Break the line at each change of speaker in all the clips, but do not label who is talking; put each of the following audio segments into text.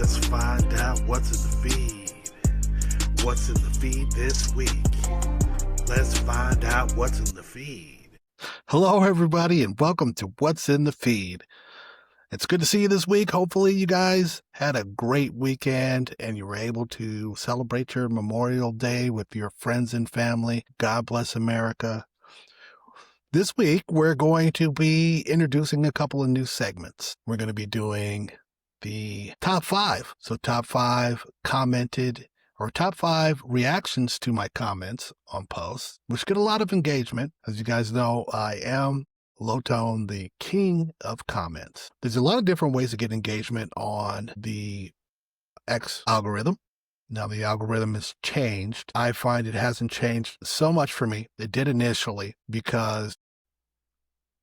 Let's find out what's in the feed. What's in the feed this week? Let's find out what's in the feed. Hello, everybody, and welcome to What's in the Feed. It's good to see you this week. Hopefully you guys had a great weekend and you were able to celebrate your Memorial Day with your friends and family. God bless America. This week, we're going to be introducing a couple of new segments. We're going to be doing the top 5. So top 5 commented or top 5 reactions to my comments on posts, which get a lot of engagement. As you guys know, I am Low Tone, the king of comments. There's a lot of different ways to get engagement on the X algorithm. Now the algorithm has changed. I find it hasn't changed so much for me. It did initially because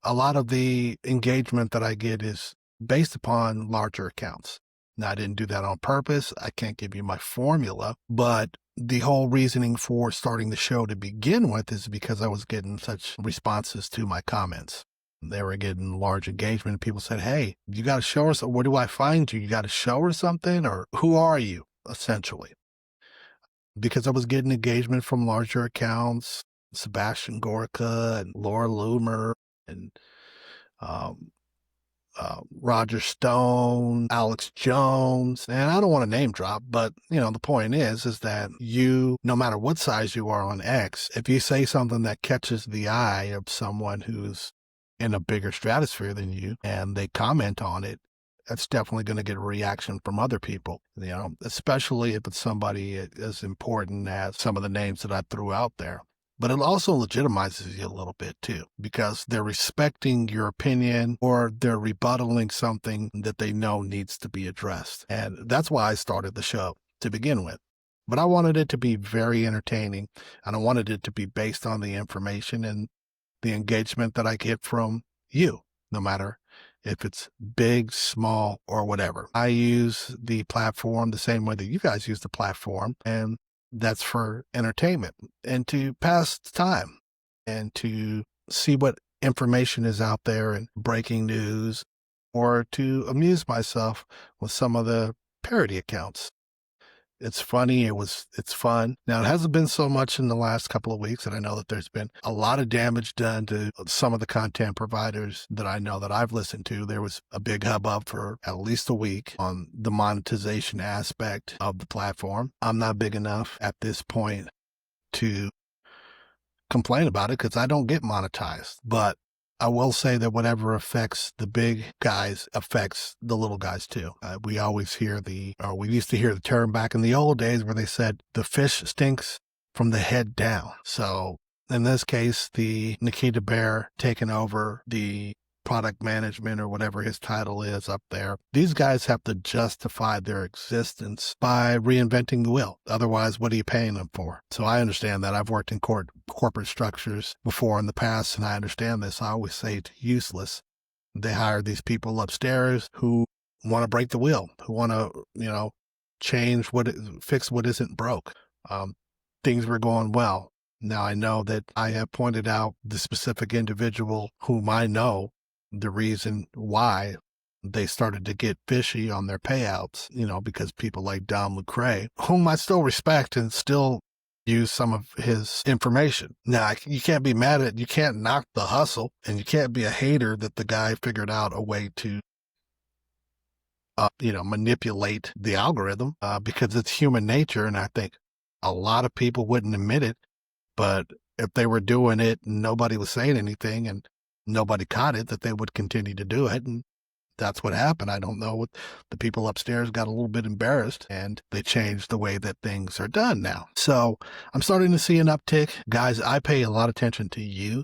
a lot of the engagement that I get is based upon larger accounts. Now, I didn't do that on purpose. I can't give you my formula, but the whole reasoning for starting the show to begin with is because I was getting such responses to my comments. They were getting large engagement. People said, hey, you got to show us, where do I find you? You got to show her something, or who are you, essentially? Because I was getting engagement from larger accounts, Sebastian Gorka and Laura Loomer and Roger Stone, Alex Jones, and I don't want to name drop, but the point is that you, no matter what size you are on X, if you say something that catches the eye of someone who's in a bigger stratosphere than you and they comment on it, that's definitely going to get a reaction from other people, especially if it's somebody as important as some of the names that I threw out there. But it also legitimizes you a little bit too, because they're respecting your opinion or they're rebuttaling something that they know needs to be addressed. And that's why I started the show to begin with. But I wanted it to be very entertaining, and I wanted it to be based on the information and the engagement that I get from you, no matter if it's big, small, or whatever. I use the platform the same way that you guys use the platform, and that's for entertainment and to pass time and to see what information is out there and breaking news, or to amuse myself with some of the parody accounts. It's funny. It's fun. Now, it hasn't been so much in the last couple of weeks, and I know that there's been a lot of damage done to some of the content providers that I know that I've listened to. There was a big hubbub for at least a week on the monetization aspect of the platform. I'm not big enough at this point to complain about it because I don't get monetized, but I will say that whatever affects the big guys affects the little guys too. We used to hear the term back in the old days where they said the fish stinks from the head down. So in this case, the Nikita Bear taking over the product management or whatever his title is up there. These guys have to justify their existence by reinventing the wheel. Otherwise, what are you paying them for? So I understand that. I've worked in corporate structures before in the past, and I understand this. I always say it's useless. They hire these people upstairs who want to break the wheel, who want to, fix what isn't broke. Things were going well. Now I know that I have pointed out the specific individual whom I know the reason why they started to get fishy on their payouts, because people like Dom Lucre, whom I still respect and still use some of his information. Now, you can't be you can't knock the hustle, and you can't be a hater that the guy figured out a way to, manipulate the algorithm, because it's human nature. And I think a lot of people wouldn't admit it, but if they were doing it and nobody was saying anything and nobody caught it, that they would continue to do it. And that's what happened. I don't know what the people upstairs got a little bit embarrassed and they changed the way that things are done now. So I'm starting to see an uptick. Guys, I pay a lot of attention to you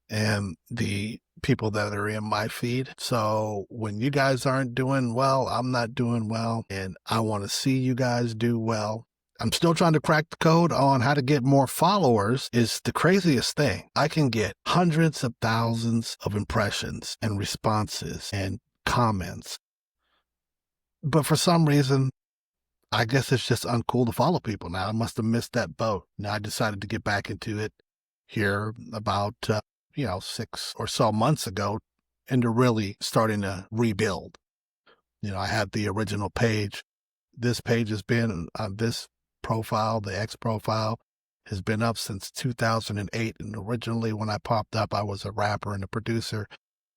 and the people that are in my feed. So when you guys aren't doing well, I'm not doing well, and I want to see you guys do well. I'm still trying to crack the code on how to get more followers. Is the craziest thing. I can get hundreds of thousands of impressions and responses and comments. But for some reason, I guess it's just uncool to follow people now. I must have missed that boat. Now I decided to get back into it here about, 6 or so months ago, into really starting to rebuild. I had the original page. This page has been this profile, the X profile, has been up since 2008. And originally, when I popped up, I was a rapper and a producer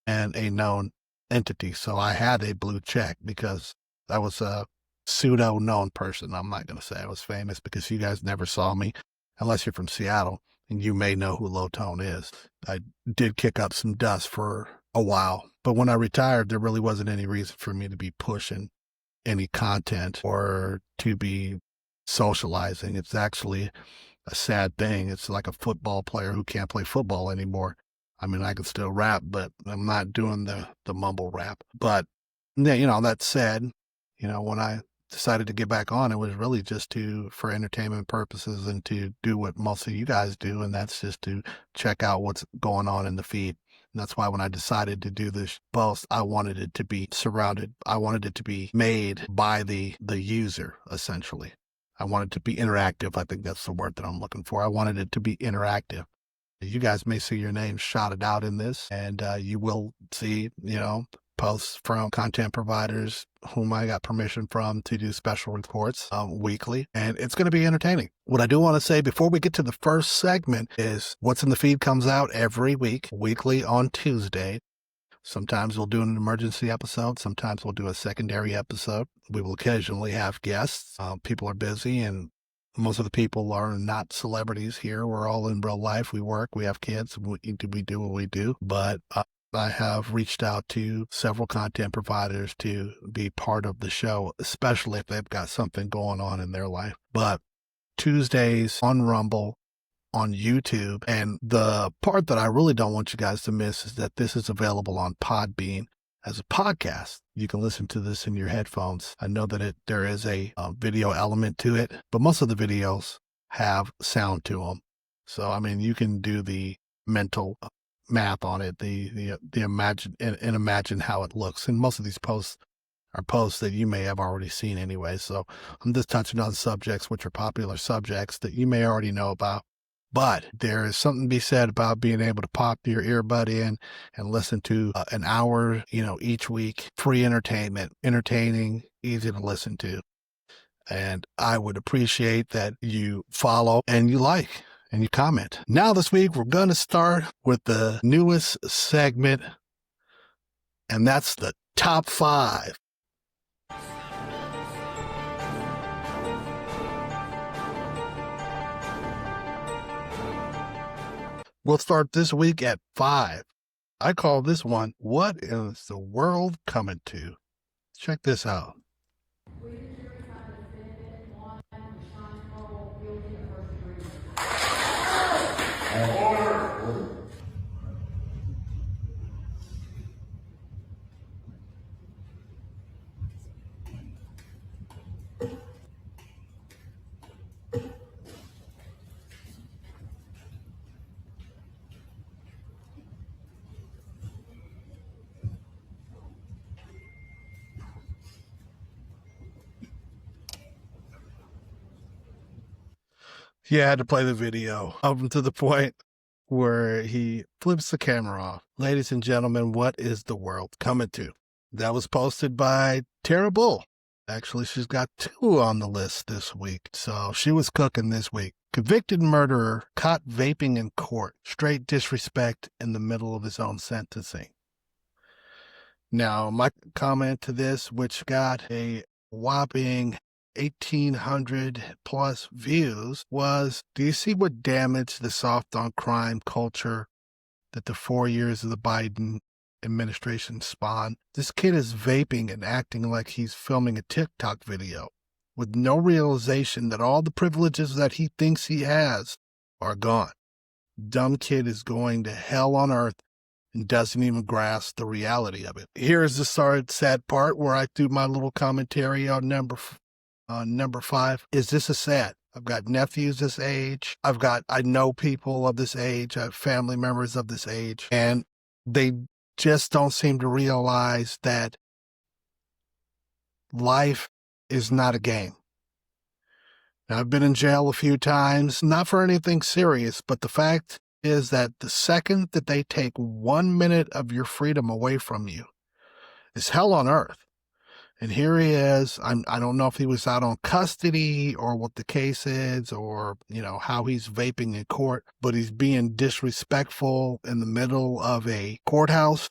and a known entity. So I had a blue check because I was a pseudo known person. I'm not going to say I was famous because you guys never saw me unless you're from Seattle and you may know who Low Tone is. I did kick up some dust for a while, but when I retired, there really wasn't any reason for me to be pushing any content or to be socializing. It's actually a sad thing. It's like a football player who can't play football anymore. I mean, I can still rap, but I'm not doing the mumble rap. But yeah, that said, when I decided to get back on, it was really just for entertainment purposes and to do what most of you guys do, and that's just to check out what's going on in the feed. And that's why when I decided to do this post, I wanted it to be I wanted it to be made by the user, essentially. I wanted it to be interactive. I think that's the word that I'm looking for. I wanted it to be interactive. You guys may see your name shouted out in this, and you will see, posts from content providers whom I got permission from to do special reports weekly, and it's going to be entertaining. What I do want to say before we get to the first segment is What's in the Feed comes out every week, weekly on Tuesday. Sometimes we'll do an emergency episode. Sometimes we'll do a secondary episode. We will occasionally have guests. People are busy, and most of the people are not celebrities here. We're all in real life. We work, we have kids, we do what we do. But I have reached out to several content providers to be part of the show, especially if they've got something going on in their life. But Tuesdays on Rumble, on YouTube, and the part that I really don't want you guys to miss is that this is available on Podbean as a podcast. You can listen to this in your headphones. I know that there is a video element to it, but most of the videos have sound to them. So, I mean, you can do the mental math on it, the imagine how it looks. And most of these posts are posts that you may have already seen anyway. So I'm just touching on subjects which are popular subjects that you may already know about. But there is something to be said about being able to pop your earbud in and listen to an hour, each week, free entertainment, entertaining, easy to listen to. And I would appreciate that you follow and you like and you comment. Now this week, we're going to start with the newest segment, and that's the top 5. We'll start this week at 5. I call this one, What is the World Coming To? Check this out. Yeah, I had to play the video up to the point where he flips the camera off. Ladies and gentlemen, what is the world coming to? That was posted by Tara Bull. Actually, she's got 2 on the list this week. So she was cooking this week. Convicted murderer caught vaping in court. Straight disrespect in the middle of his own sentencing. Now, my comment to this, which got a whopping 1,800 plus views, was, do you see what damage the soft on crime culture that the 4 years of the Biden administration spawned? This kid is vaping and acting like he's filming a TikTok video with no realization that all the privileges that he thinks he has are gone. Dumb kid is going to hell on earth and doesn't even grasp the reality of it. Here's the sad part where I do my little commentary on number 5. Is this a sad? I've got nephews this age. I know people of this age. I have family members of this age, and they just don't seem to realize that life is not a game. Now, I've been in jail a few times, not for anything serious, but the fact is that the second that they take 1 minute of your freedom away from you is hell on earth. And here he is. I don't know if he was out on custody or what the case is, or, how he's vaping in court, but he's being disrespectful in the middle of a courthouse,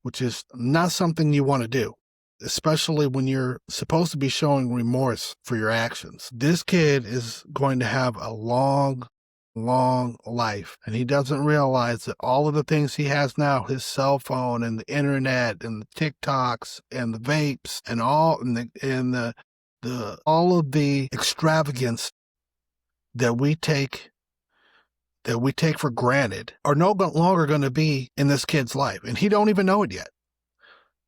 which is not something you want to do, especially when you're supposed to be showing remorse for your actions. This kid is going to have a long life, and he doesn't realize that all of the things he has now, his cell phone and the internet and the TikToks and the vapes and all all of the extravagance that we take for granted are no longer going to be in this kid's life, and he don't even know it yet.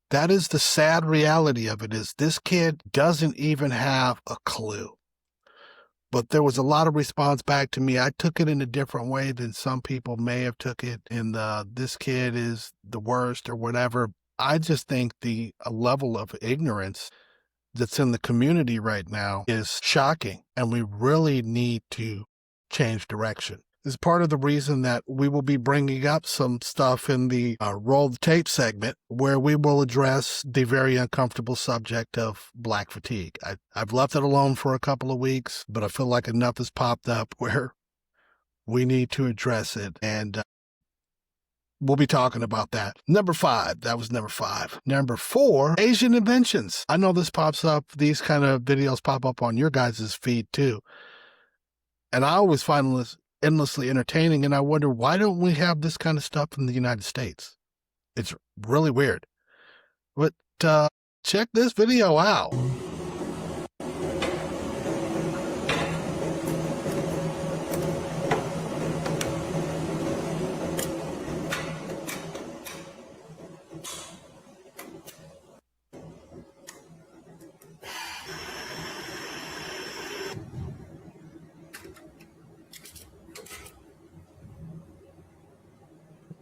That is the sad reality of it, is this kid doesn't even have a clue. But there was a lot of response back to me. I took it in a different way than some people may have took it, in this kid is the worst or whatever. I just think the level of ignorance that's in the community right now is shocking, and we really need to change direction. This is part of the reason that we will be bringing up some stuff in the Roll the Tape segment, where we will address the very uncomfortable subject of Black fatigue. I've left it alone for a couple of weeks, but I feel like enough has popped up where we need to address it, and we'll be talking about that. Number 5. That was number 5. Number 4, Asian inventions. I know this pops up. These kind of videos pop up on your guys' feed too. And I always find this endlessly entertaining, and I wonder, why don't we have this kind of stuff in the United States? It's really weird. But check this video out.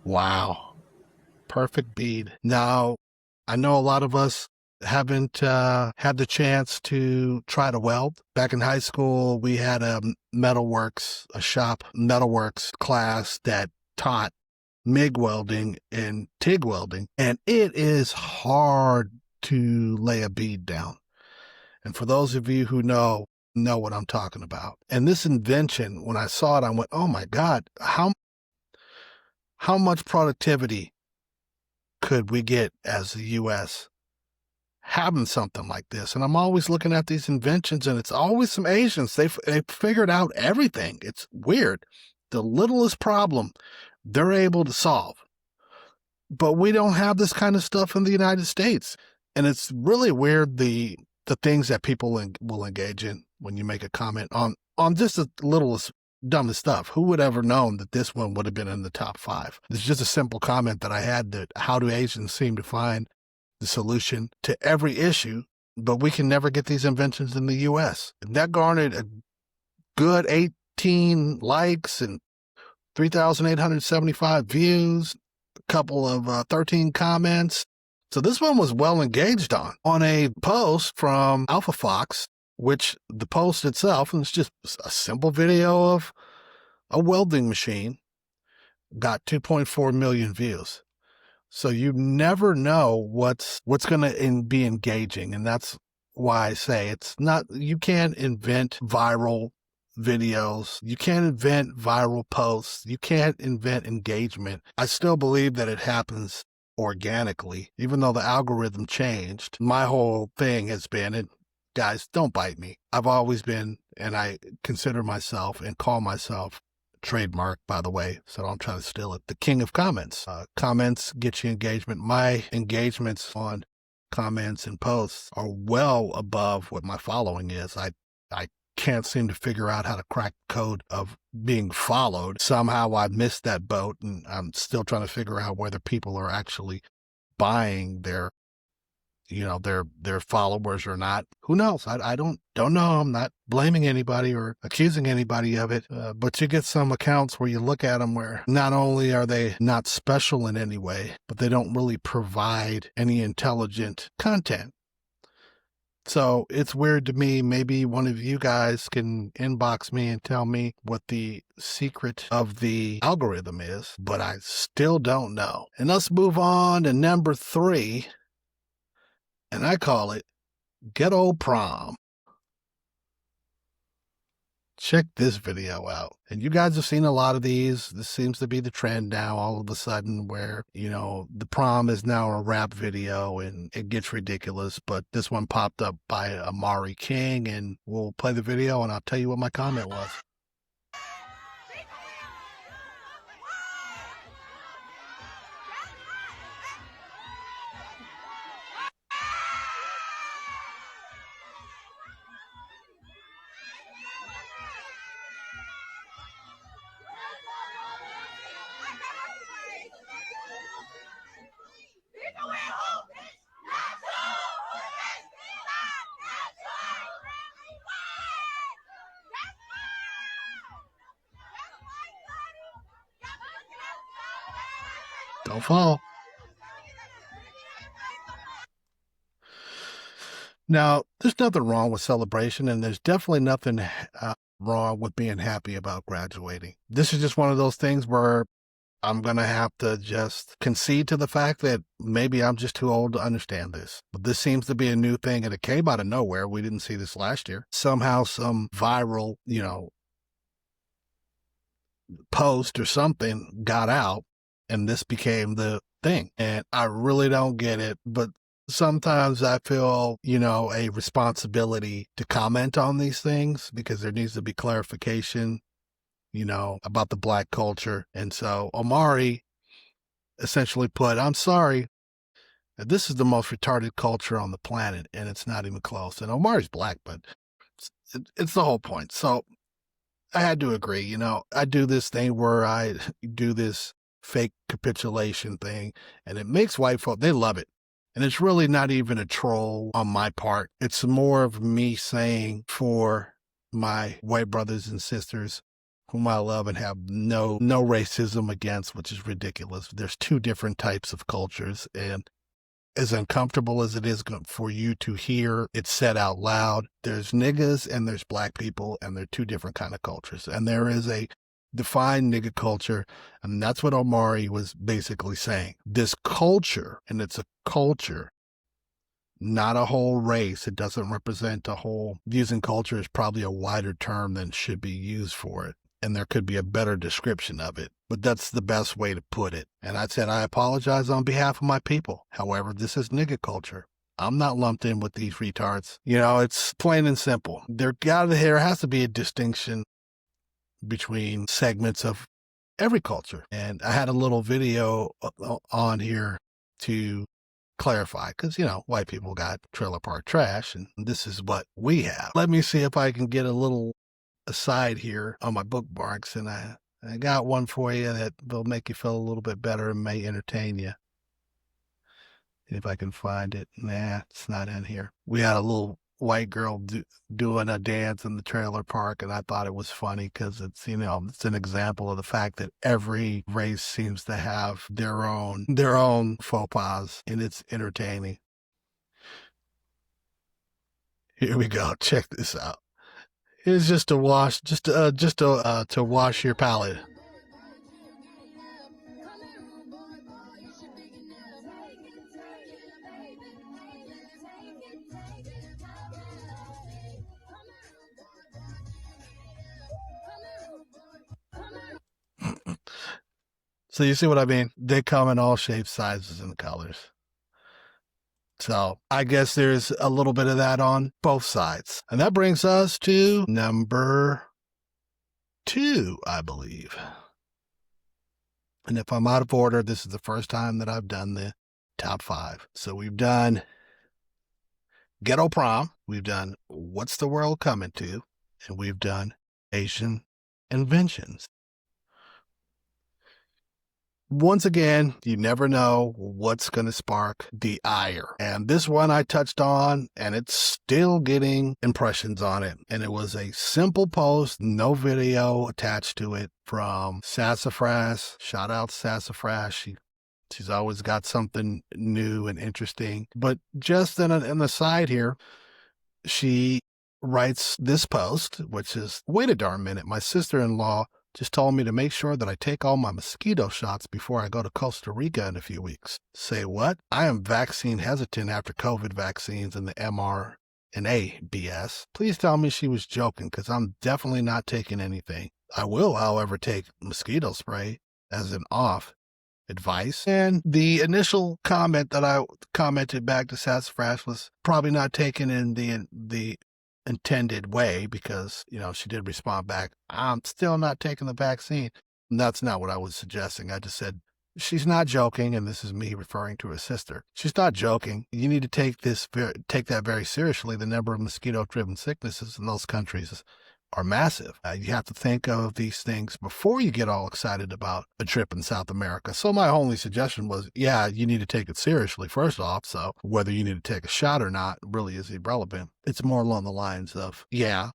Wow. Perfect bead. Now, I know a lot of us haven't had the chance to try to weld. Back in high school, we had a shop metalworks class that taught MIG welding and TIG welding, and it is hard to lay a bead down. And for those of you who know what I'm talking about. And this invention, when I saw it, I went, oh my God, how much productivity could we get as the U.S. having something like this? And I'm always looking at these inventions, and it's always some Asians. They figured out everything. It's weird. The littlest problem they're able to solve. But we don't have this kind of stuff in the United States. And it's really weird, the things that people will engage in when you make a comment on just the littlest, dumbest stuff. Who would ever known that this one would have been in the top 5? It's just a simple comment that I had, that how do Asians seem to find the solution to every issue, but we can never get these inventions in the U.S. And that garnered a good 18 likes and 3,875 views, a couple of 13 comments. So this one was well engaged on a post from Alpha Fox, which the post itself, and it's just a simple video of a welding machine, got 2.4 million views. So you never know what's going to be engaging. And that's why I say you can't invent viral videos. You can't invent viral posts. You can't invent engagement. I still believe that it happens organically, even though the algorithm changed. My whole thing has been, and guys, don't bite me. I've always been, and I consider myself and call myself, trademark, by the way, so don't try to steal it, the king of comments. Comments get you engagement. My engagements on comments and posts are well above what my following is. I can't seem to figure out how to crack the code of being followed. Somehow I missed that boat, and I'm still trying to figure out whether people are actually buying their followers or not. Who knows? I don't know. I'm not blaming anybody or accusing anybody of it. But you get some accounts where you look at them where not only are they not special in any way, but they don't really provide any intelligent content. So it's weird to me. Maybe one of you guys can inbox me and tell me what the secret of the algorithm is, but I still don't know. And let's move on to number 3. And I call it Ghetto prom. Check this video out. And you guys have seen a lot of these. This seems to be the trend now all of a sudden where, the prom is now a rap video and it gets ridiculous. But this one popped up by Amari King, and we'll play the video and I'll tell you what my comment was. Don't fall. Now, there's nothing wrong with celebration, and there's definitely nothing wrong with being happy about graduating. This is just one of those things where I'm going to have to just concede to the fact that maybe I'm just too old to understand this. But this seems to be a new thing, and it came out of nowhere. We didn't see this last year. Somehow some viral, post or something got out, and this became the thing. And I really don't get it, but sometimes I feel, a responsibility to comment on these things because there needs to be clarification, about the Black culture. And so Omari essentially put, I'm sorry, this is the most retarded culture on the planet, and it's not even close. And Omari's Black, but it's the whole point. So I had to agree. I do this thing where I do this fake capitulation thing, and it makes white folk, they love it. And it's really not even a troll on my part. It's more of me saying for my white brothers and sisters whom I love and have no racism against, which is ridiculous. There's two different types of cultures, and as uncomfortable as it is for you to hear it said out loud, there's niggas and there's Black people, and they're two different kind of cultures. And there is a defined nigga culture, and that's what Omari was basically saying. This culture, and it's a culture, not a whole race. It doesn't represent a whole. Using culture is probably a wider term than should be used for it, and there could be a better description of it, but that's the best way to put it. And I said, I apologize on behalf of my people. However, this is nigga culture. I'm not lumped in with these retards. It's plain and simple. There has to be a distinction between segments of every culture. And I had a little video on here to clarify, because, white people got trailer park trash, and this is what we have. Let me see if I can get a little aside here on my bookmarks, and I got one for you that will make you feel a little bit better and may entertain you. If I can find it. Nah, it's not in here. We had a little white girl doing a dance in the trailer park, and I thought it was funny because it's an example of the fact that every race seems to have their own faux pas, and it's entertaining. Here we go. Check this out. It's just to wash, to wash your palate. So you see what I mean? They come in all shapes, sizes, and colors. So I guess there's a little bit of that on both sides. And that brings us to number 2, I believe. And if I'm out of order, this is the first time that I've done the top 5. So we've done Ghetto Prom. We've done What's the World Coming To? And we've done Asian Inventions. Once again, you never know what's going to spark the ire. And this one I touched on, and it's still getting impressions on it. And it was a simple post, no video attached to it, from Sassafras. Shout out Sassafras. She's always got something new and interesting. But just in the side here, she writes this post, which is, wait a darn minute, my sister-in-law just told me to make sure that I take all my mosquito shots before I go to Costa Rica in a few weeks. Say what? I am vaccine hesitant after COVID vaccines and the mRNA BS, please tell me she was joking, because I'm definitely not taking anything. I will, however, take mosquito spray as an off advice. And the initial comment that I commented back to Sassafras was probably not taken in the intended way, because, she did respond back, I'm still not taking the vaccine. And that's not what I was suggesting. I just said, she's not joking, and this is me referring to her sister. She's not joking. You need to take that very seriously. The number of mosquito-driven sicknesses in those countries are massive. You have to think of these things before you get all excited about a trip in South America. So my only suggestion was, yeah, you need to take it seriously, first off. So whether you need to take a shot or not really is irrelevant. It's more along the lines of, yeah,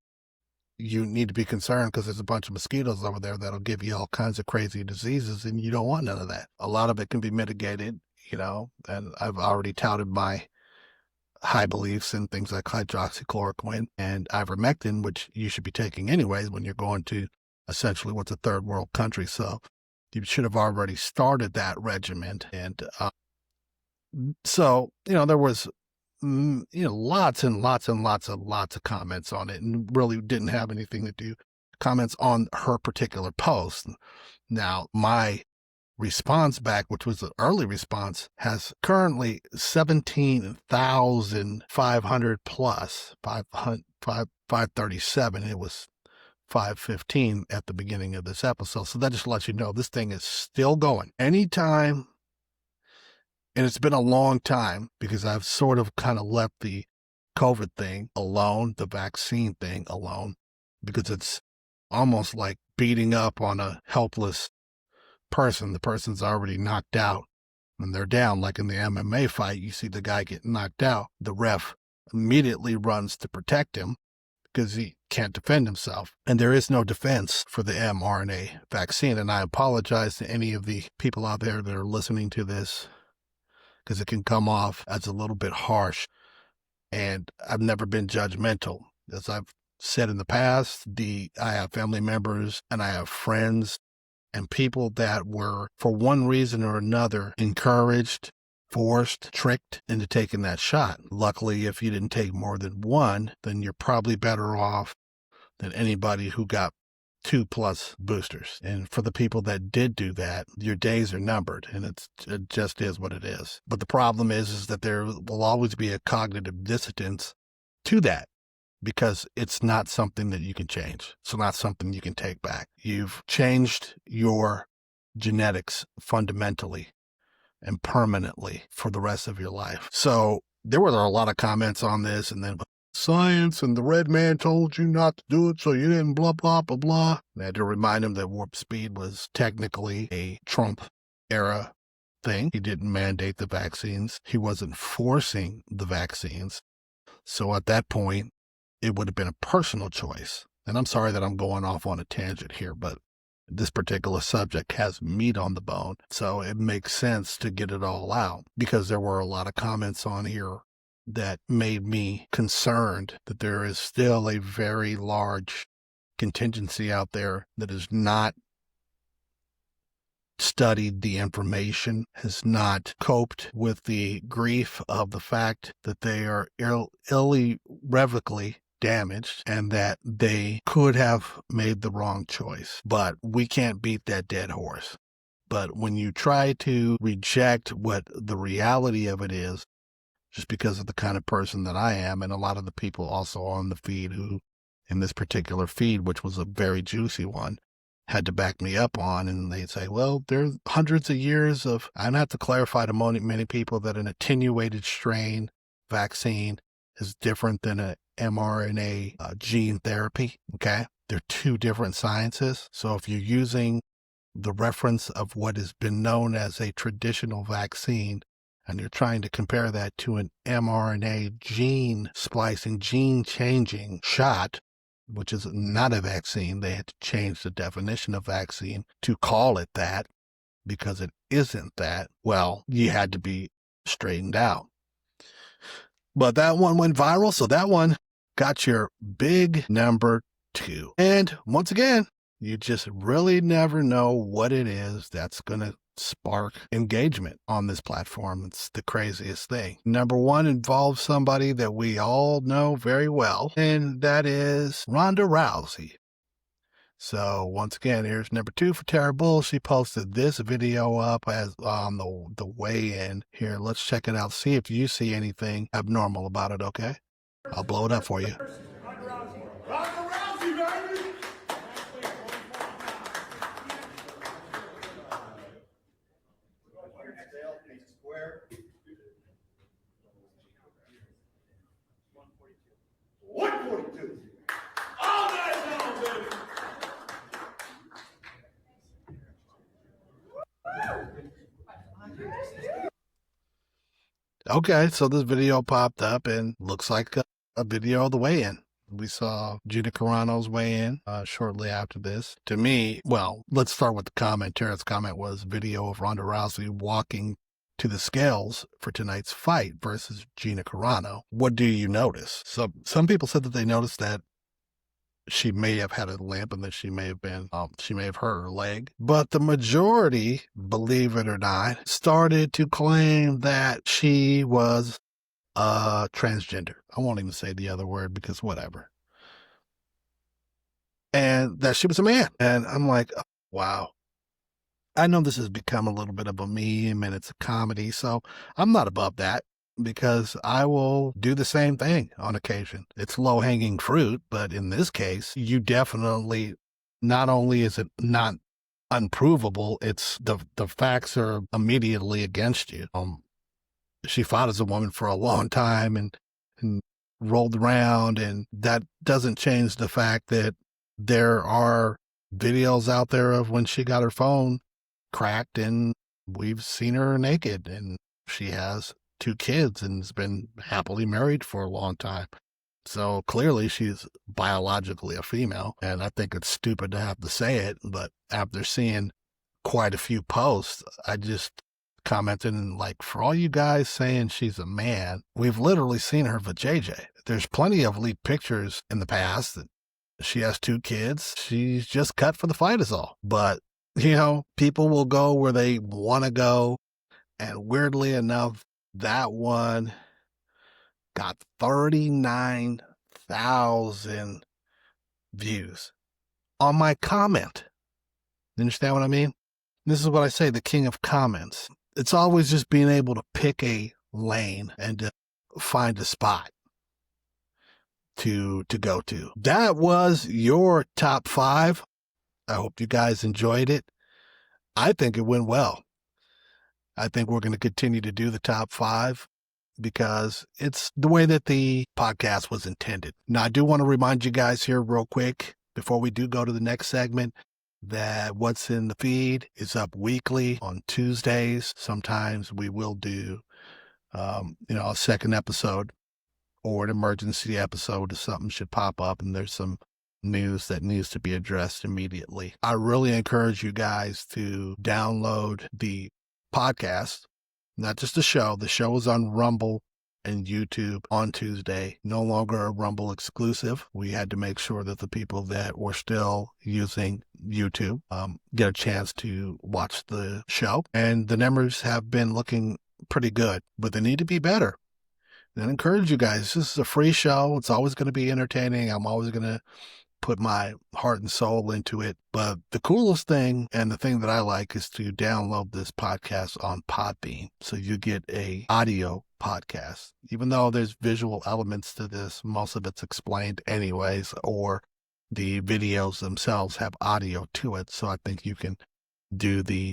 you need to be concerned because there's a bunch of mosquitoes over there that'll give you all kinds of crazy diseases, and you don't want none of that. A lot of it can be mitigated, and I've already touted my high beliefs in things like hydroxychloroquine and ivermectin, which you should be taking anyways when you're going to essentially what's a third world country. So you should have already started that regimen. And so, there was lots and lots and lots of comments on it, and really didn't have anything to do comments on her particular post. Now, my response back, which was an early response, has currently 17,500 plus, 537. It was 515 at the beginning of this episode. So that just lets you know this thing is still going. Anytime. And it's been a long time, because I've sort of kind of left the COVID thing alone, the vaccine thing alone, because it's almost like beating up on a helpless person. The person's already knocked out and they're down. Like in the MMA fight, you see the guy get knocked out. The ref immediately runs to protect him because he can't defend himself. And there is no defense for the mRNA vaccine. And I apologize to any of the people out there that are listening to this, because it can come off as a little bit harsh. And I've never been judgmental. As I've said in the past, I have family members and I have friends and people that were, for one reason or another, encouraged, forced, tricked into taking that shot. Luckily, if you didn't take more than one, then you're probably better off than anybody who got 2+ boosters. And for the people that did do that, your days are numbered, and it just is what it is. But the problem is that there will always be a cognitive dissonance to that, because it's not something that you can change. It's not something you can take back. You've changed your genetics fundamentally and permanently for the rest of your life. So there were a lot of comments on this, and then science and the red man told you not to do it, so you didn't blah, blah, blah, blah. I had to remind him that warp speed was technically a Trump era thing. He didn't mandate the vaccines. He wasn't forcing the vaccines. So at that point, it would have been a personal choice. And I'm sorry that I'm going off on a tangent here, but this particular subject has meat on the bone. So it makes sense to get it all out, because there were a lot of comments on here that made me concerned that there is still a very large contingency out there that has not studied the information, has not coped with the grief of the fact that they are irrevocably damaged and that they could have made the wrong choice. But we can't beat that dead horse. But when you try to reject what the reality of it is, just because of the kind of person that I am, and a lot of the people also on the feed who, in this particular feed, which was a very juicy one, had to back me up on, and they'd say, well, there's hundreds of years of, I don't have to clarify to many people that an attenuated strain vaccine is different than a mRNA gene therapy, okay? They're two different sciences. So if you're using the reference of what has been known as a traditional vaccine, and you're trying to compare that to an mRNA gene splicing, gene changing shot, which is not a vaccine. They had to change the definition of vaccine to call it that, because it isn't that. Well, you had to be straightened out. But that one went viral, so that one got your big number 2. And once again, you just really never know what it is that's going to spark engagement on this platform. It's the craziest thing. Number one involves somebody that we all know very well, and that is Ronda Rousey. So once again, here's number two for Tara Bull. She posted this video up as on the weigh-in. Here, let's check it out. See if you see anything abnormal about it, okay? I'll blow it up for you.
Ronda Rousey, baby! Square. 142. All night long, baby!
Okay, so this video popped up and looks like a video of the weigh-in. We saw Gina Carano's weigh-in shortly after this. To me, well, let's start with the comment. Tara's comment was video of Ronda Rousey walking to the scales for tonight's fight versus Gina Carano. What do you notice? So some people said that they noticed that she may have had a limp and that she may have hurt her leg. But the majority, believe it or not, started to claim that she was transgender. I won't even say the other word because whatever. And that she was a man. And I'm like, oh, wow. I know this has become a little bit of a meme and it's a comedy, so I'm not above that because I will do the same thing on occasion. It's low-hanging fruit, but in this case, you definitely, not only is it not unprovable, it's the facts are immediately against you. She fought as a woman for a long time and rolled around, and that doesn't change the fact that there are videos out there of when she got her phone cracked and we've seen her naked, and she has 2 kids and has been happily married for a long time. So clearly she's biologically a female, and I think it's stupid to have to say it, but after seeing quite a few posts, I just commented and like, for all you guys saying she's a man, we've literally seen her with JJ. There's plenty of leaked pictures in the past that she has 2 kids. She's just cut for the fight is all. But, you know, people will go where they want to go. And weirdly enough, that one got 39,000 views on my comment. You understand what I mean? This is what I say, the king of comments. It's always just being able to pick a lane and to find a spot to go to. That was your top 5. I hope you guys enjoyed it. I think it went well. I think we're going to continue to do the top 5 because it's the way that the podcast was intended. Now, I do want to remind you guys here real quick before we do go to the next segment that what's in the feed is up weekly on Tuesdays. Sometimes we will do, a second episode or an emergency episode if something should pop up and there's some news that needs to be addressed immediately. I really encourage you guys to download the podcast, not just the show. The show is on Rumble and YouTube on Tuesday, no longer a Rumble exclusive. We had to make sure that the people that were still using YouTube get a chance to watch the show. And the numbers have been looking pretty good, but they need to be better. And I encourage you guys, this is a free show. It's always going to be entertaining. I'm always going to put my heart and soul into it. But the coolest thing and the thing that I like is to download this podcast on Podbean. So you get a audio podcast. Even though there's visual elements to this, most of it's explained anyways, or the videos themselves have audio to it. So I think you can do the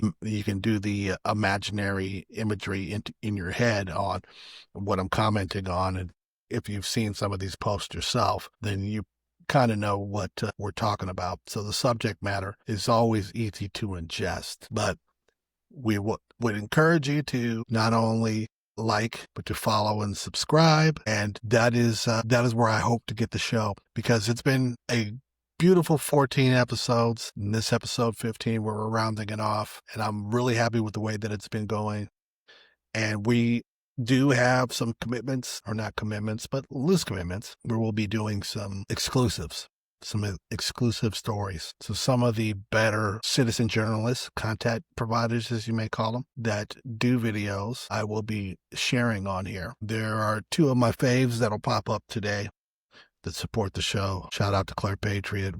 imaginary imagery in your head on what I'm commenting on. And if you've seen some of these posts yourself, then you kind of know what we're talking about. So the subject matter is always easy to ingest, but we would encourage you to not only like, but to follow and subscribe. And that is where I hope to get the show, because it's been a beautiful 14 episodes. In this episode 15, we're rounding it off, and I'm really happy with the way that it's been going. And we do have some commitments, or not commitments, but loose commitments, where we'll be doing some exclusives. some exclusive stories. So some of the better citizen journalists, content providers, as you may call them, that do videos, I will be sharing on here. There are two of my faves that'll pop up today that support the show. Shout out to Claire Patriot,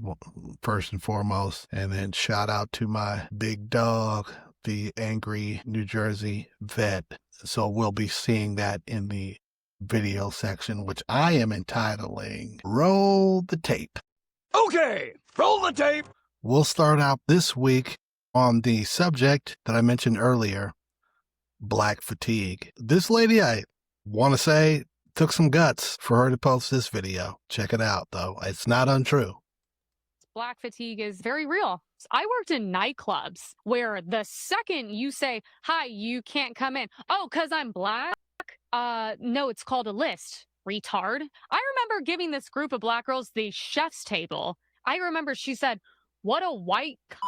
first and foremost. And then shout out to my big dog, the angry New Jersey vet. So we'll be seeing that in the video section, which I am entitling Roll the Tape.
Okay, roll the tape.
We'll start out this week on the subject that I mentioned earlier, black fatigue. This lady, I want to say, took some guts for her to post this video. Check it out, though. It's not untrue.
Black fatigue is very real. I worked in nightclubs where the second you say, hi, you can't come in. Oh, because I'm black? No, it's called a list, retard. I remember giving this group of black girls the chef's table. I remember she said, what a white cunt.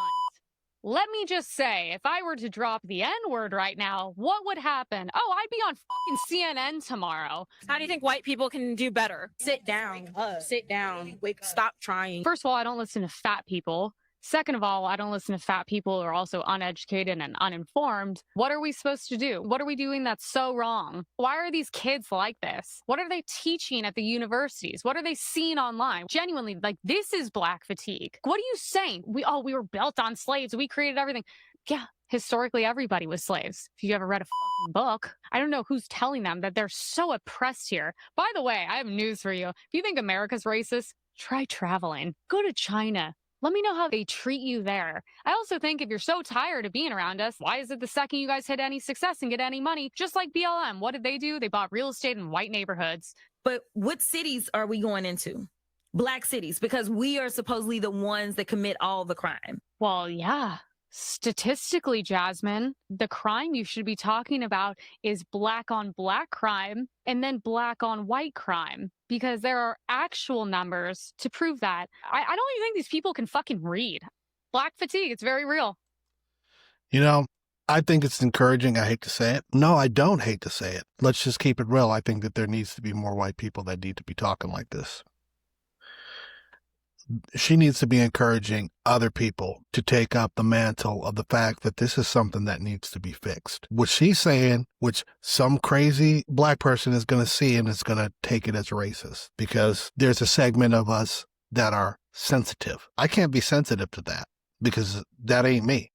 Let me just say, if I were to drop the N-word right now, what would happen? Oh, I'd be on fucking CNN tomorrow.
How do you think white people can do better? Sit down. Sit down. Wait, stop trying.
First of all, I don't listen to fat people. Second of all, I don't listen to fat people who are also uneducated and uninformed. What are we supposed to do? What are we doing that's so wrong? Why are these kids like this? What are they teaching at the universities? What are they seeing online? Genuinely, like, this is black fatigue. What are you saying? We were built on slaves. We created everything. Yeah, historically, everybody was slaves. If you ever read a fucking book, I don't know who's telling them that they're so oppressed here. By the way, I have news for you. If you think America's racist, try traveling. Go to China. Let me know how they treat you there. I also think if you're so tired of being around us, why is it the second you guys hit any success and get any money, just like BLM, what did they do? They bought real estate in white neighborhoods.
But what cities are we going into? Black cities, because we are supposedly the ones that commit all the crime.
Well, yeah. Statistically, Jasmine, the crime you should be talking about is black on black crime and then black on white crime, because there are actual numbers to prove that. I don't even think these people can fucking read. Black fatigue, it's very real.
You know, I think it's encouraging. I hate to say it. No, I don't hate to say it. Let's just keep it real. I think that there needs to be more white people that need to be talking like this. She needs to be encouraging other people to take up the mantle of the fact that this is something that needs to be fixed. What she's saying, which some crazy black person is going to see and is going to take it as racist, because there's a segment of us that are sensitive. I can't be sensitive to that because that ain't me.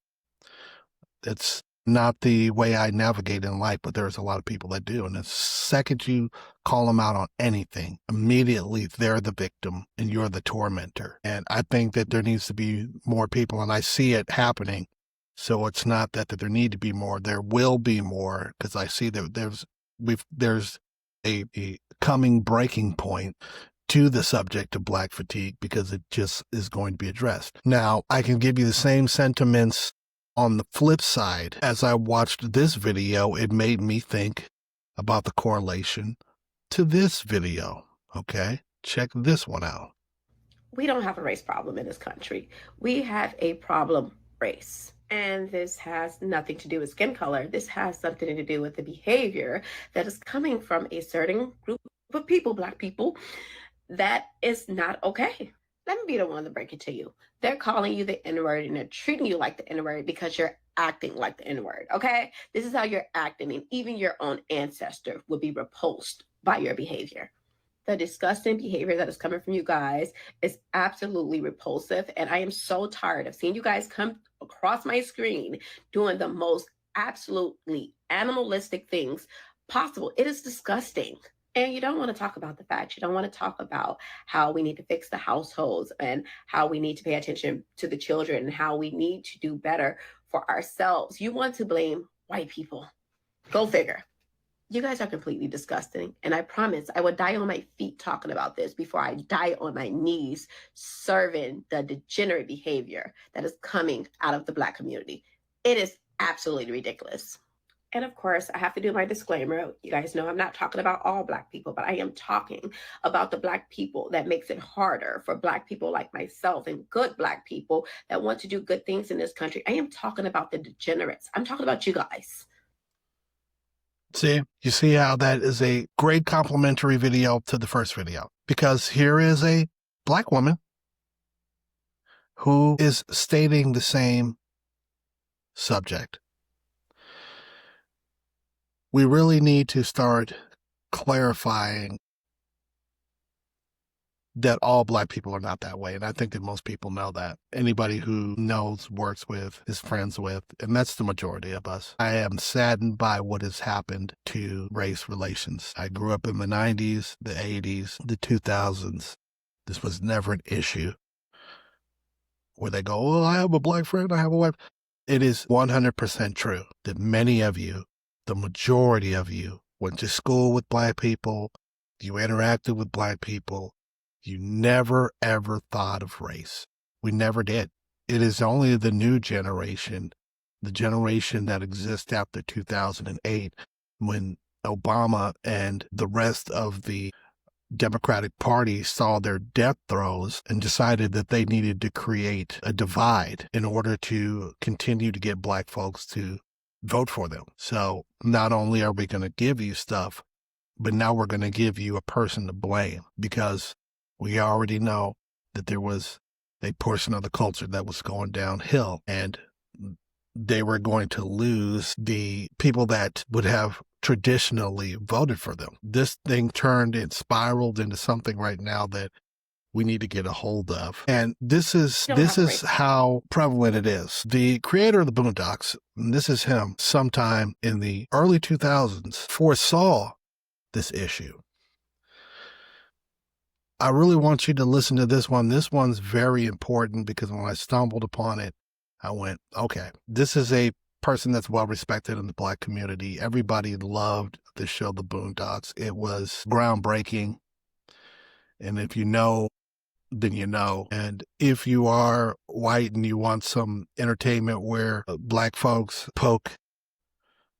It's not the way I navigate in life, but there's a lot of people that do. And the second you call them out on anything, immediately they're the victim and you're the tormentor. And I think that there needs to be more people, and I see it happening. So it's not that there need to be more. There will be more, because I see that there's a coming breaking point to the subject of black fatigue, because it just is going to be addressed. Now, I can give you the same sentiments on the flip side. As I watched this video, it made me think about the correlation to this video. Okay, check this one out.
We don't have a race problem in this country. We have a problem race. And this has nothing to do with skin color. This has something to do with the behavior that is coming from a certain group of people, black people, that is not okay. Let me be the one to break it to you. They're calling you the N-word and they're treating you like the N-word because you're acting like the N-word, okay? This is how you're acting, and even your own ancestor would be repulsed by your behavior. The disgusting behavior that is coming from you guys is absolutely repulsive, and I am so tired of seeing you guys come across my screen doing the most absolutely animalistic things possible. It is disgusting. And you don't want to talk about the facts. You don't want to talk about how we need to fix the households and how we need to pay attention to the children and how we need to do better for ourselves. You want to blame white people. Go figure. You guys are completely disgusting. And I promise I will die on my feet talking about this before I die on my knees serving the degenerate behavior that is coming out of the black community. It is absolutely ridiculous. And of course, I have to do my disclaimer. You guys know I'm not talking about all black people, but I am talking about the black people that makes it harder for black people like myself and good black people that want to do good things in this country. I am talking about the degenerates. I'm talking about you guys.
See, you see how that is a great complimentary video to the first video, because here is a black woman who is stating the same subject. We really need to start clarifying that all Black people are not that way. And I think that most people know that. Anybody who knows, works with, is friends with, and that's the majority of us. I am saddened by what has happened to race relations. I grew up in the 90s, the 80s, the 2000s. This was never an issue where they go, oh, I have a Black friend, I have a wife. It is 100% true that many of you, the majority of you, went to school with Black people, you interacted with Black people, you never, ever thought of race. We never did. It is only the new generation, the generation that exists after 2008, when Obama and the rest of the Democratic Party saw their death throes and decided that they needed to create a divide in order to continue to get Black folks to vote for them. So not only are we going to give you stuff, but now we're going to give you a person to blame, because we already know that there was a portion of the culture that was going downhill, and they were going to lose the people that would have traditionally voted for them. This thing turned and spiraled into something right now that we need to get a hold of. And this is how prevalent it is. The creator of the Boondocks, and this is him, sometime in the early 2000s, foresaw this issue. I really want you to listen to this one. This one's very important, because when I stumbled upon it, I went, okay, this is a person that's well respected in the Black community. Everybody loved the show, The Boondocks. It was groundbreaking. And if you know, then you know. And if you are white and you want some entertainment where Black folks poke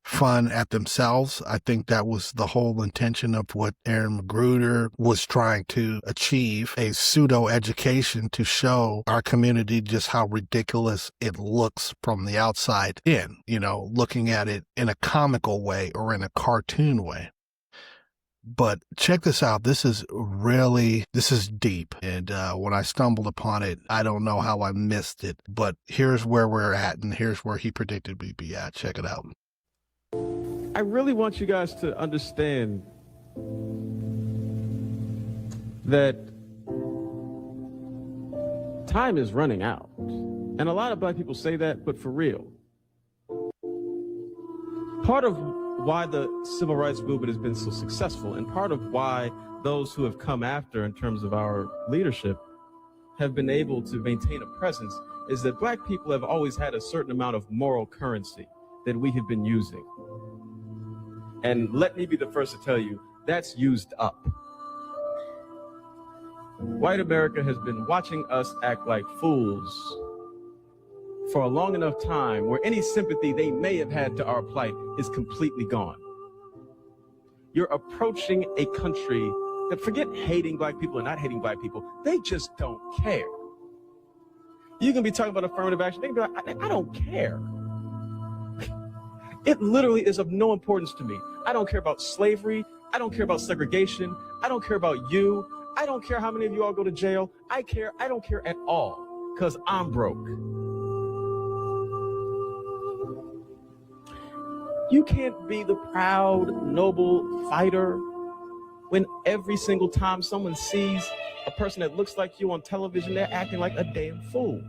fun at themselves, I think that was the whole intention of what Aaron Magruder was trying to achieve, a pseudo education to show our community just how ridiculous it looks from the outside in, looking at it in a comical way or in a cartoon way. But check this out. This is deep. And when I stumbled upon it, I don't know how I missed it, but here's where we're at, and here's where he predicted we'd be at. Check it out.
I really want you guys to understand that time is running out. And a lot of Black people say that, but for real. Part of why the civil rights movement has been so successful, and part of why those who have come after in terms of our leadership have been able to maintain a presence, is that Black people have always had a certain amount of moral currency that we have been using. And let me be the first to tell you, that's used up. White America has been watching us act like fools for a long enough time, where any sympathy they may have had to our plight is completely gone. You're approaching a country that, forget hating Black people or not hating Black people, they just don't care. You can be talking about affirmative action, they can be like, I don't care. It literally is of no importance to me. I don't care about slavery. I don't care about segregation. I don't care about you. I don't care how many of you all go to jail. I don't care at all, because I'm broke. You can't be the proud, noble fighter when every single time someone sees a person that looks like you on television, they're acting like a damn fool.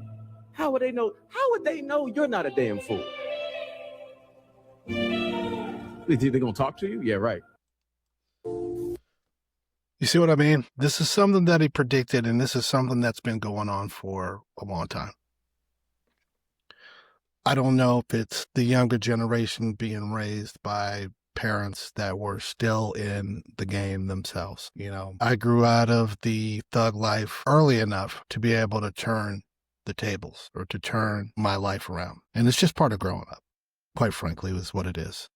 How would they know? How would they know you're not a damn fool? They're going to talk to you? Yeah, right.
You see what I mean? This is something that he predicted, and this is something that's been going on for a long time. I don't know if it's the younger generation being raised by parents that were still in the game themselves. I grew out of the thug life early enough to be able to turn the tables, or to turn my life around. And it's just part of growing up, quite frankly, is what it is.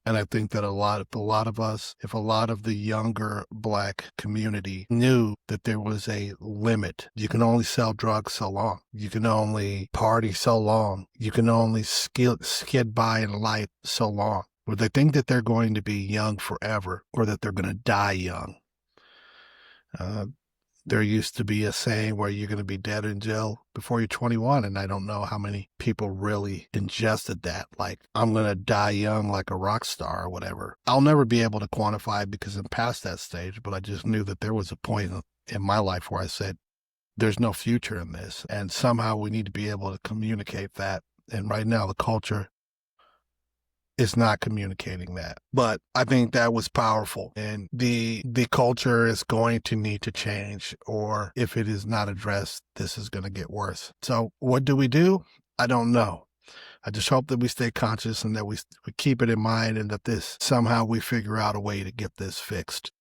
And I think that a lot of us, if a lot of the younger Black community knew that there was a limit, you can only sell drugs so long, you can only party so long, you can only skid by in life so long, or they think that they're going to be young forever, or that they're going to die young. There used to be a saying where you're going to be dead in jail before you're 21, and I don't know how many people really ingested that. Like, I'm going to die young like a rock star or whatever. I'll never be able to quantify because I'm past that stage, but I just knew that there was a point in my life where I said, there's no future in this, and somehow we need to be able to communicate that. And right now, the culture is not communicating that. But I think that was powerful, and the culture is going to need to change, or if it is not addressed, this is going to get worse. So what do? I don't know. I just hope that we stay conscious and that we keep it in mind, and that this somehow we figure out a way to get this fixed.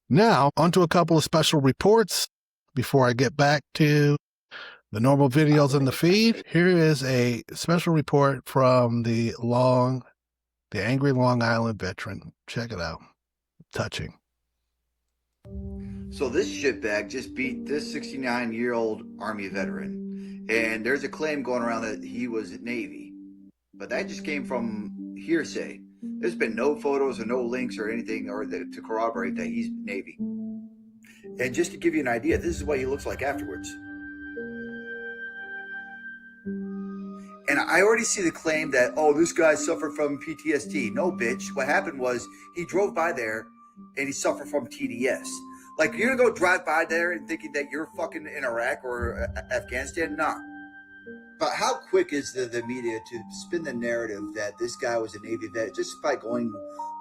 Now, onto a couple of special reports before I get back to the normal videos in the feed. Here is a special report from the angry Long Island veteran. Check it out. Touching.
So this shitbag just beat this 69-year-old Army veteran. And there's a claim going around that he was Navy. But that just came from hearsay. There's been no photos or no links or anything to corroborate that he's Navy. And just to give you an idea, this is what he looks like afterwards. And I already see the claim that, oh, this guy suffered from PTSD. No, bitch. What happened was he drove by there and he suffered from TDS. Like, you're going to go drive by there and thinking that you're fucking in Iraq or Afghanistan? Nah. But how quick is the media to spin the narrative that this guy was a Navy vet just by going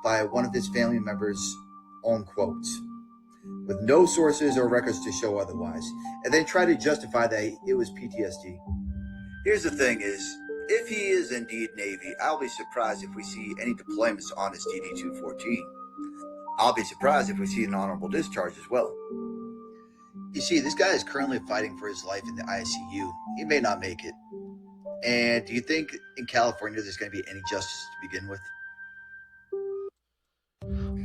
by one of his family members' own quotes, with no sources or records to show otherwise, and then try to justify that it was PTSD? Here's the thing is, if he is indeed Navy, I'll be surprised if we see any deployments on his DD-214. I'll be surprised if we see an honorable discharge as well. You see, this guy is currently fighting for his life in the ICU. He may not make it. And do you think in California there's going to be any justice to begin with?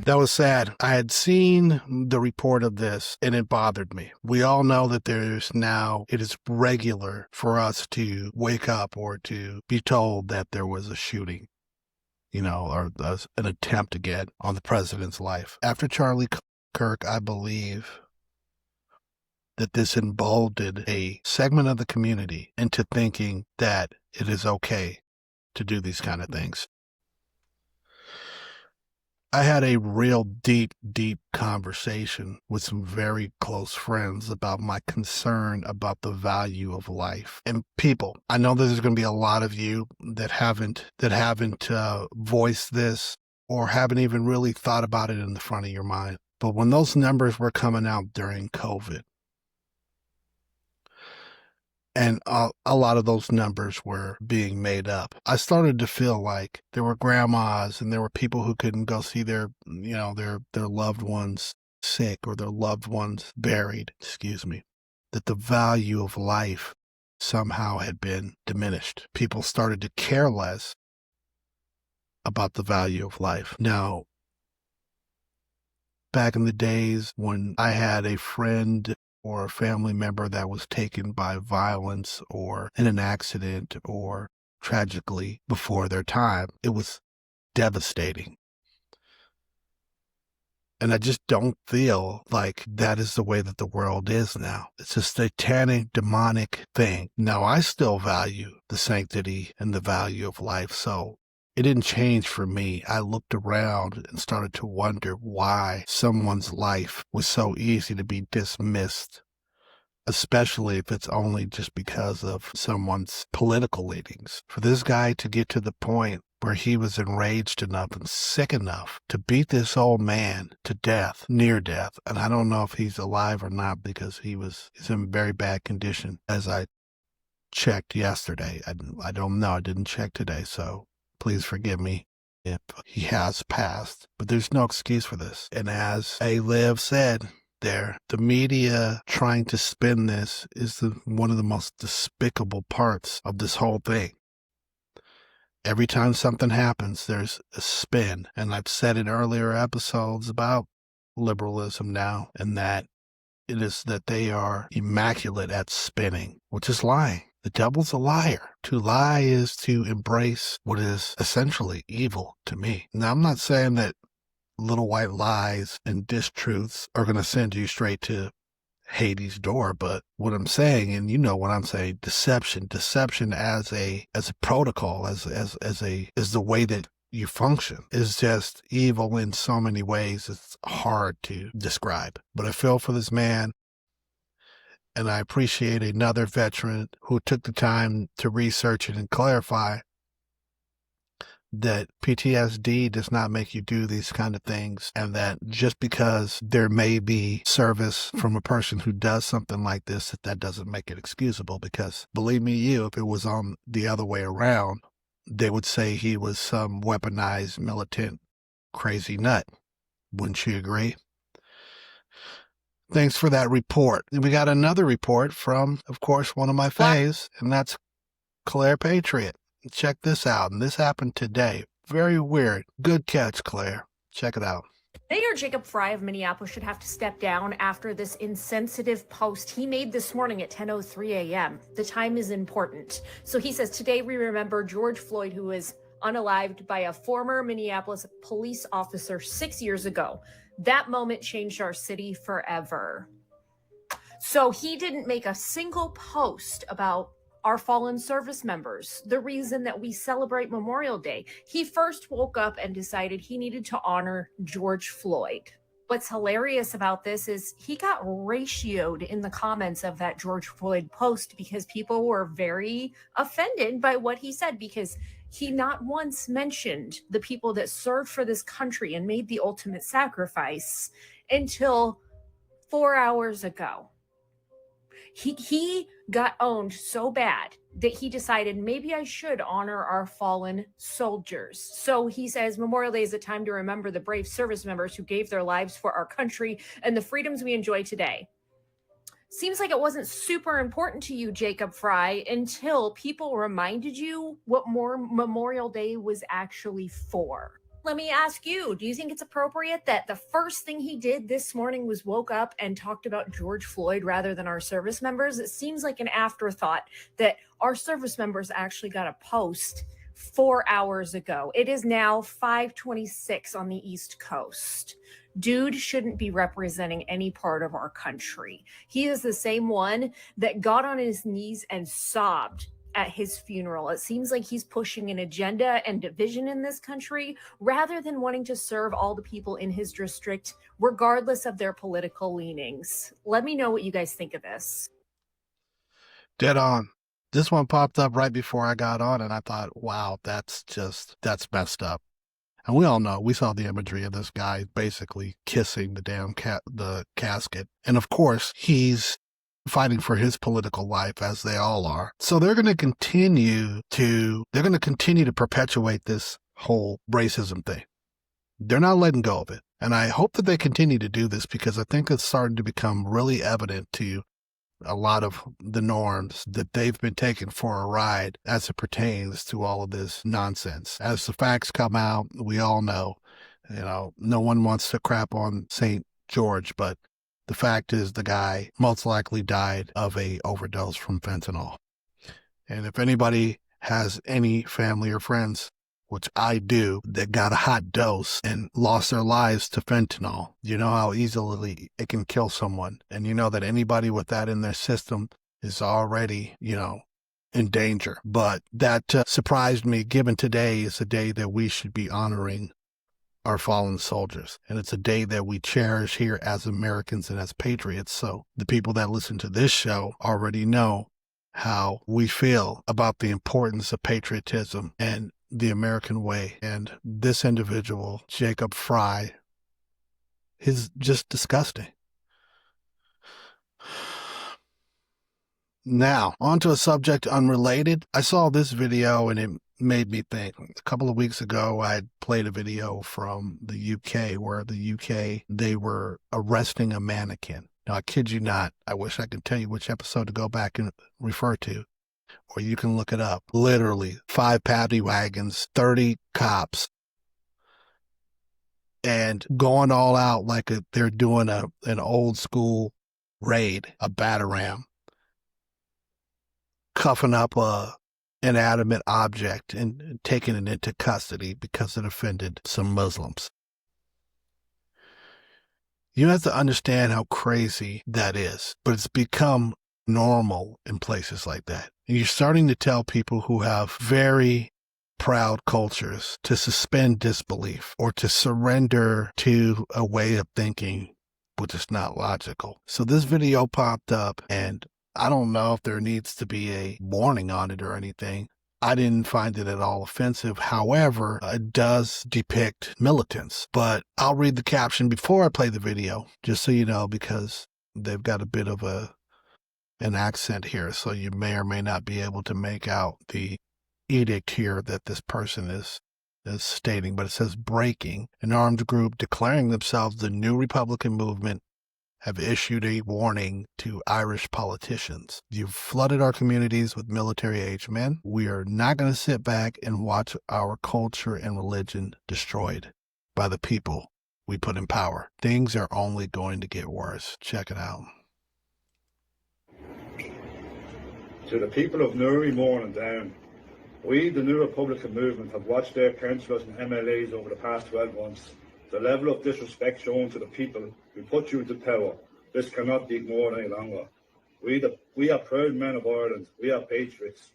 That was sad. I had seen the report of this and it bothered me. We all know that it is regular for us to wake up or to be told that there was a shooting, or an attempt to get on the president's life. After Charlie Kirk, I believe that this emboldened a segment of the community into thinking that it is okay to do these kind of things. I had a real deep conversation with some very close friends about my concern about the value of life. And people, I know that there's going to be a lot of you that haven't voiced this or haven't even really thought about it in the front of your mind. But when those numbers were coming out during COVID, and a lot of those numbers were being made up, I started to feel like there were grandmas and there were people who couldn't go see their loved ones sick or their loved ones buried, that the value of life somehow had been diminished. People started to care less about the value of life. Now, back in the days when I had a friend or a family member that was taken by violence or in an accident or tragically before their time, it was devastating. And I just don't feel like that is the way that the world is now. It's a satanic, demonic thing. Now, I still value the sanctity and the value of life, so it didn't change for me. I looked around and started to wonder why someone's life was so easy to be dismissed, especially if it's only just because of someone's political leanings. For this guy to get to the point where he was enraged enough and sick enough to beat this old man to death, near death, and I don't know if he's alive or not because he's in very bad condition as I checked yesterday. I don't know. I didn't check today, so please forgive me if he has passed, but there's no excuse for this. And as A-Liv said there, the media trying to spin this is one of the most despicable parts of this whole thing. Every time something happens, there's a spin. And I've said in earlier episodes about liberalism now, and that it is that they are immaculate at spinning, which is lying. The devil's a liar. To lie is to embrace what is essentially evil to me. Now, I'm not saying that little white lies and distruths are going to send you straight to Hades' door. But what I'm saying, and you know what I'm saying, deception as a protocol, as the way that you function is just evil in so many ways. It's hard to describe. But I feel for this man, and I appreciate another veteran who took the time to research it and clarify that PTSD does not make you do these kind of things, and that just because there may be service from a person who does something like this, that doesn't make it excusable. Because believe me, if it was on the other way around, they would say he was some weaponized militant crazy nut. Wouldn't you agree? Thanks for that report. And we got another report from, of course, one of my faves, and that's Claire Patriot. Check this out. And this happened today. Very weird. Good catch, Claire. Check it out.
Mayor Jacob Fry of Minneapolis should have to step down after this insensitive post he made this morning at 10:03 a.m. The time is important. So he says, today we remember George Floyd, who was unalived by a former Minneapolis police officer 6 years ago. That moment changed our city forever. So he didn't make a single post about our fallen service members, the reason that we celebrate Memorial Day. He first woke up and decided he needed to honor George Floyd. What's hilarious about this is he got ratioed in the comments of that George Floyd post because people were very offended by what he said, because he not once mentioned the people that served for this country and made the ultimate sacrifice until 4 hours ago. He got owned so bad that he decided maybe I should honor our fallen soldiers. So he says Memorial Day is a time to remember the brave service members who gave their lives for our country and the freedoms we enjoy today. Seems like it wasn't super important to you, Jacob Fry, until people reminded you what Memorial Day was actually for. Let me ask you, do you think it's appropriate that the first thing he did this morning was woke up and talked about George Floyd rather than our service members? It seems like an afterthought that our service members actually got a post 4 hours ago. It is now 5:26 on the East Coast. Dude shouldn't be representing any part of our country. He is the same one that got on his knees and sobbed at his funeral. It seems like he's pushing an agenda and division in this country rather than wanting to serve all the people in his district, regardless of their political leanings. Let me know what you guys think of this.
Dead on. This one popped up right before I got on, and I thought, wow, that's messed up. And we all know, we saw the imagery of this guy basically kissing the damn the casket. And of course, he's fighting for his political life, as they all are. So they're going to continue to perpetuate this whole racism thing. They're not letting go of it. And I hope that they continue to do this, because I think it's starting to become really evident to a lot of the norms that they've been taken for a ride as it pertains to all of this nonsense. As the facts come out, we all know, no one wants to crap on St. George, but the fact is the guy most likely died of a overdose from fentanyl. And if anybody has any family or friends, which I do, that got a hot dose and lost their lives to fentanyl, you know how easily it can kill someone. And you know that anybody with that in their system is already, in danger. But that surprised me, given today is a day that we should be honoring our fallen soldiers. And it's a day that we cherish here as Americans and as patriots. So the people that listen to this show already know how we feel about the importance of patriotism and the American way. And this individual, Jacob Fry, is just disgusting. Now, onto a subject unrelated. I saw this video and it made me think. A couple of weeks ago, I had played a video from the UK where the UK, they were arresting a mannequin. Now, I kid you not. I wish I could tell you which episode to go back and refer to, or you can look it up. Literally 5 paddy wagons, 30 cops, and going all out like they're doing an old school raid, a Bataram, cuffing up a inanimate object and taking it into custody because it offended some Muslims. You have to understand how crazy that is, but it's become normal in places like that. And you're starting to tell people who have very proud cultures to suspend disbelief or to surrender to a way of thinking which is not logical. So this video popped up, and I don't know if there needs to be a warning on it or anything. I didn't find it at all offensive. However, it does depict militants. But I'll read the caption before I play the video, just so you know, because they've got a bit of an accent here, so you may or may not be able to make out the edict here that this person is stating. But it says, breaking: an armed group declaring themselves the New Republican Movement have issued a warning to Irish politicians. You've flooded our communities with military-age men. We are not going to sit back and watch our culture and religion destroyed by the people we put in power. Things are only going to get worse. Check it out.
To the people of Newry, Mourne and Down, we, the New Republican Movement, have watched their councillors and MLAs over the past 12 months. The level of disrespect shown to the people who put you into power, this cannot be ignored any longer. We are proud men of Ireland. We are patriots.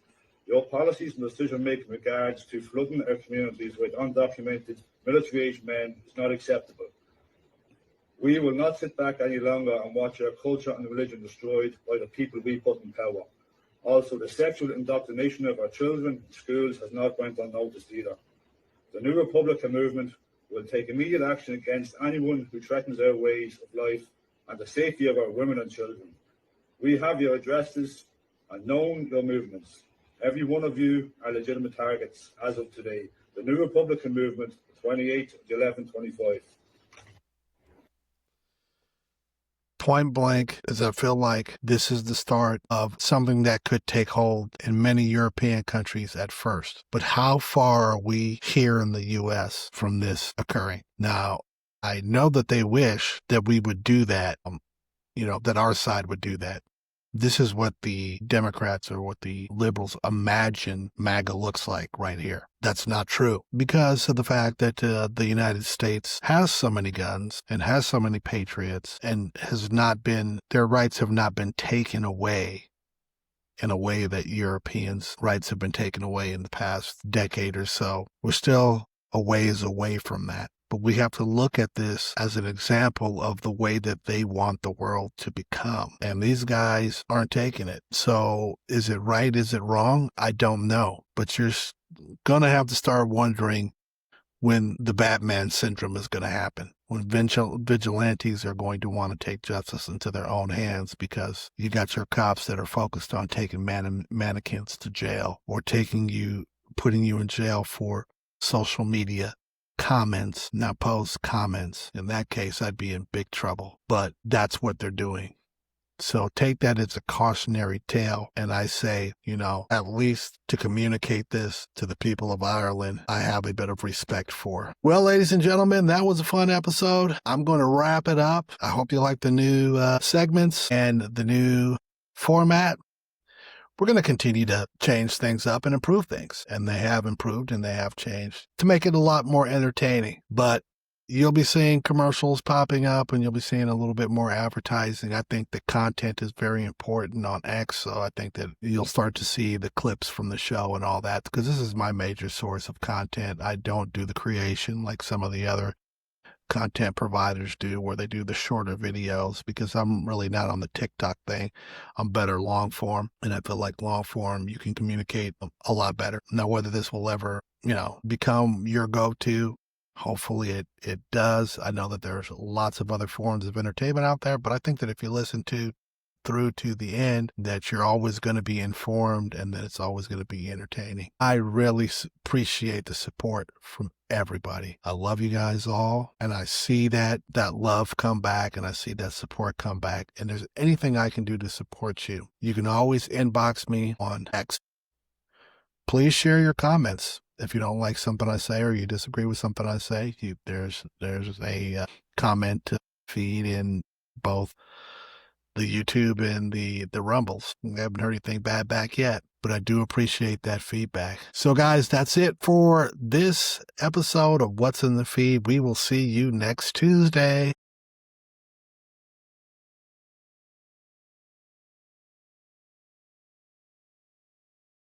Your policies and decision-making in regards to flooding our communities with undocumented military-aged men is not acceptable. We will not sit back any longer and watch our culture and religion destroyed by the people we put in power. Also, the sexual indoctrination of our children in schools has not went unnoticed either. The New Republican Movement will take immediate action against anyone who threatens our ways of life and the safety of our women and children. We have your addresses and known your movements. Every one of you are legitimate targets as of today. The New Republican Movement, 28/11/25.
Point blank, as I feel like this is the start of something that could take hold in many European countries at first. But how far are we here in the U.S. from this occurring? Now, I know that they wish that we would do that, that our side would do that. This is what the Democrats or what the liberals imagine MAGA looks like right here. That's not true, because of the fact that the United States has so many guns and has so many patriots and their rights have not been taken away in a way that Europeans' rights have been taken away in the past decade or so. We're still a ways away from that. But we have to look at this as an example of the way that they want the world to become. And these guys aren't taking it. So is it right? Is it wrong? I don't know. But you're going to have to start wondering when the Batman syndrome is going to happen, when vigilantes are going to want to take justice into their own hands, because you got your cops that are focused on taking mannequins to jail or putting you in jail for social media comments, not post comments. In that case, I'd be in big trouble. But that's what they're doing. So take that as a cautionary tale. And I say, at least to communicate this to the people of Ireland, I have a bit of respect for. Well, ladies and gentlemen, that was a fun episode. I'm going to wrap it up. I hope you like the new segments and the new format. We're going to continue to change things up and improve things. And they have improved and they have changed to make it a lot more entertaining. But you'll be seeing commercials popping up and you'll be seeing a little bit more advertising. I think the content is very important on X. So I think that you'll start to see the clips from the show and all that, because this is my major source of content. I don't do the creation like some of the other content providers do, where they do the shorter videos, because I'm really not on the TikTok thing. I'm better long form, and I feel like long form you can communicate a lot better. Now, whether this will ever become your go-to, hopefully it does. I know that there's lots of other forms of entertainment out there, but I think that if you listen through to the end, that you're always going to be informed and that it's always going to be entertaining. I really appreciate the support from everybody. I love you guys all, and I see that love come back, and I see that support come back. And there's anything I can do to support you, you can always inbox me on X. Please share your comments. If you don't like something I say or you disagree with something I say, there's a comment feed in both the YouTube and the Rumbles. I haven't heard anything bad back yet, but I do appreciate that feedback. So guys, that's it for this episode of What's in the Feed. We will see you next Tuesday.